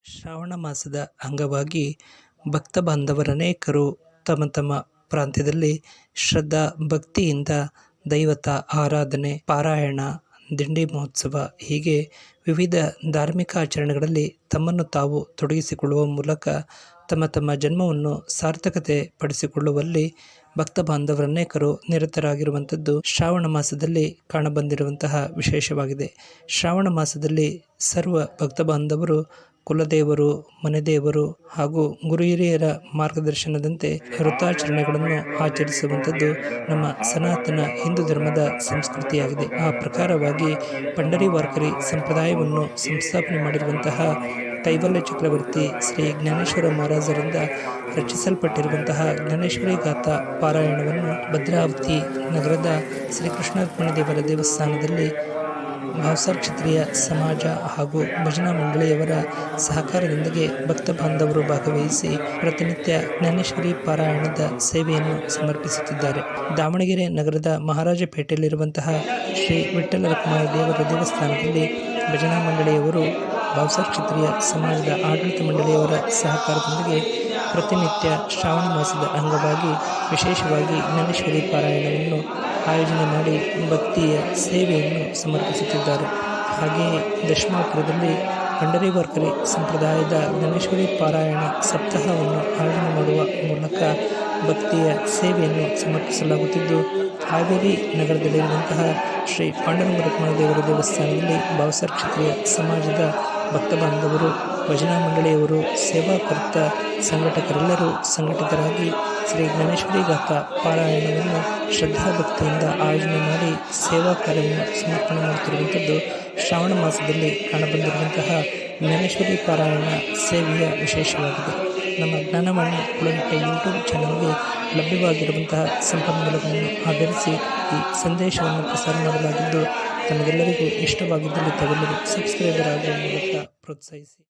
ಶ್ರಾವಣ ಮಾಸದ ಅಂಗವಾಗಿ ಭಕ್ತ ಬಾಂಧವರನೇಕರು ತಮ್ಮ ತಮ್ಮ ಪ್ರಾಂತ್ಯದಲ್ಲಿ ಶ್ರದ್ಧಾ ಭಕ್ತಿಯಿಂದ ದೈವತ ಆರಾಧನೆ, ಪಾರಾಯಣ, ದಿಂಡಿ ಮಹೋತ್ಸವ ಹೀಗೆ ವಿವಿಧ ಧಾರ್ಮಿಕ ಆಚರಣೆಗಳಲ್ಲಿ ತಮ್ಮನ್ನು ತಾವು ತೊಡಗಿಸಿಕೊಳ್ಳುವ ಮೂಲಕ ತಮ್ಮ ತಮ್ಮ ಜನ್ಮವನ್ನು ಸಾರ್ಥಕತೆ ಪಡಿಸಿಕೊಳ್ಳುವಲ್ಲಿ ಭಕ್ತ ಬಾಂಧವರನೇಕರು ನಿರತರಾಗಿರುವಂಥದ್ದು ಶ್ರಾವಣ ಮಾಸದಲ್ಲಿ ಕಾಣಬಂದಿರುವಂತಹ ವಿಶೇಷವಾಗಿದೆ. ಶ್ರಾವಣ ಮಾಸದಲ್ಲಿ ಸರ್ವ ಭಕ್ತ ಬಾಂಧವರು ಕುಲದೇವರು, ಮನೆದೇವರು ಹಾಗೂ ಗುರು ಹಿರಿಯರ ಮಾರ್ಗದರ್ಶನದಂತೆ ವ್ರತಾಚರಣೆಗಳನ್ನು ಆಚರಿಸುವಂಥದ್ದು ನಮ್ಮ ಸನಾತನ ಹಿಂದೂ ಧರ್ಮದ ಸಂಸ್ಕೃತಿಯಾಗಿದೆ. ಆ ಪ್ರಕಾರವಾಗಿ ಪಂಡರಿ ವಾರ್ಕರಿ ಸಂಪ್ರದಾಯವನ್ನು ಸಂಸ್ಥಾಪನೆ ಮಾಡಿರುವಂತಹ ಕೈವಲ್ಯ ಚಕ್ರವರ್ತಿ ಶ್ರೀ ಜ್ಞಾನೇಶ್ವರ ಮಹಾರಾಜರಿಂದ ರಚಿಸಲ್ಪಟ್ಟಿರುವಂತಹ ಜ್ಞಾನೇಶ್ವರಿ ಗಾಥಾ ಪಾರಾಯಣವನ್ನು ಭದ್ರಾವತಿ ನಗರದ ಶ್ರೀಕೃಷ್ಣ ರುಕ್ಮಿಣಿ ದೇವರ ದೇವಸ್ಥಾನದಲ್ಲಿ ಭಾವಸಾರ್ ಕ್ಷತ್ರಿಯ ಸಮಾಜ ಹಾಗೂ ಭಜನಾ ಮಂಡಳಿಯವರ ಸಹಕಾರದೊಂದಿಗೆ ಭಕ್ತ ಬಾಂಧವರು ಭಾಗವಹಿಸಿ ಪ್ರತಿನಿತ್ಯ ಜ್ಞಾನೇಶ್ವರಿ ಪಾರಾಯಣದ ಸೇವೆಯನ್ನು ಸಮರ್ಪಿಸುತ್ತಿದ್ದಾರೆ. ದಾವಣಗೆರೆ ನಗರದ ಮಹಾರಾಜಪೇಟೆಯಲ್ಲಿರುವಂತಹ ಶ್ರೀ ವಿಠ್ಠಲ ರುಕ್ಮಿಣಿ ದೇವರ ದೇವಸ್ಥಾನದಲ್ಲಿ ಭಜನಾ ಮಂಡಳಿಯವರು ಭಾವಸಾರ್ ಕ್ಷತ್ರಿಯ ಸಮಾಜದ ಆಡಳಿತ ಮಂಡಳಿಯವರ ಸಹಕಾರದೊಂದಿಗೆ ಪ್ರತಿನಿತ್ಯ ಶ್ರಾವಣ ಮಾಸದ ಅಂಗವಾಗಿ ವಿಶೇಷವಾಗಿ ಜ್ಞಾನೇಶ್ವರಿ ಪಾರಾಯಣವನ್ನು ಆಯೋಜನೆ ಮಾಡಿ ಭಕ್ತಿಯ ಸೇವೆಯನ್ನು ಸಮರ್ಪಿಸುತ್ತಿದ್ದಾರೆ. ಹಾಗೆಯೇ ದಶಮಾಪುರದಲ್ಲಿ ಪಂಡರಿ ವಾರ್ಕರಿ ಸಂಪ್ರದಾಯದ ಜ್ಞಾನೇಶ್ವರಿ ಪಾರಾಯಣ ಸಪ್ತಾಹವನ್ನು ಆಯೋಜನೆ ಮಾಡುವ ಮೂಲಕ ಭಕ್ತಿಯ ಸೇವೆಯನ್ನು ಸಮರ್ಪಿಸಲಾಗುತ್ತಿದ್ದು, ಹಾವೇರಿ ನಗರದಲ್ಲಿರುವಂತಹ ಶ್ರೀ ಪಾಂಡುರಂಗ ರುಕ್ಮಿಣಿ ದೇವರ ದೇವಸ್ಥಾನದಲ್ಲಿ ಭಾವಸಾರ್ ಕ್ಷತ್ರಿಯ ಸಮಾಜದ ಭಕ್ತ ಬಾಂಧವರು, ಭಜನಾ ಮಂಡಳಿಯವರು, ಸೇವಾಕರ್ತ ಸಂಘಟಕರೆಲ್ಲರೂ ಸಂಘಟಿತರಾಗಿ ಶ್ರೀ ಜ್ಞಾನೇಶ್ವರಿ ಗಾಥಾ ಪಾರಾಯಣವನ್ನು ಶ್ರದ್ಧಾಭಕ್ತಿಯಿಂದ ಆಯೋಜನೆ ಮಾಡಿ ಸೇವಾ ಕಾರ್ಯವನ್ನು ಸಮರ್ಪಣೆ ಮಾಡುತ್ತಿರುವಂಥದ್ದು ಶ್ರಾವಣ ಮಾಸದಲ್ಲಿ ಕಾಣಬಂದಿರುವಂತಹ ಜ್ಞಾನೇಶ್ವರಿ ಪಾರಾಯಣ ಸೇವೆಯ ವಿಶೇಷವಾಗಿದೆ. ನಮ್ಮ ಜ್ಞಾನವಾಣಿ ಕುಳಗಟ್ಟೆ ಯೂಟ್ಯೂಬ್ ಚಾನಲ್ಗೆ ಲಭ್ಯವಾಗಿರುವಂತಹ ಸಂಪನ್ಮೂಲಗಳನ್ನು ಆಧರಿಸಿ ಈ ಸಂದೇಶವನ್ನು ಪ್ರಸಾರ ಮಾಡಲಾಗಿದ್ದು, ತಮಗೆಲ್ಲರಿಗೂ ಇಷ್ಟವಾಗಿದ್ದಲ್ಲಿ ತಾವೆಲ್ಲರೂ ಸಬ್ಸ್ಕ್ರೈಬರ್ ಆಗುವ ಮೂಲಕ ಪ್ರೋತ್ಸಾಹಿಸಿ.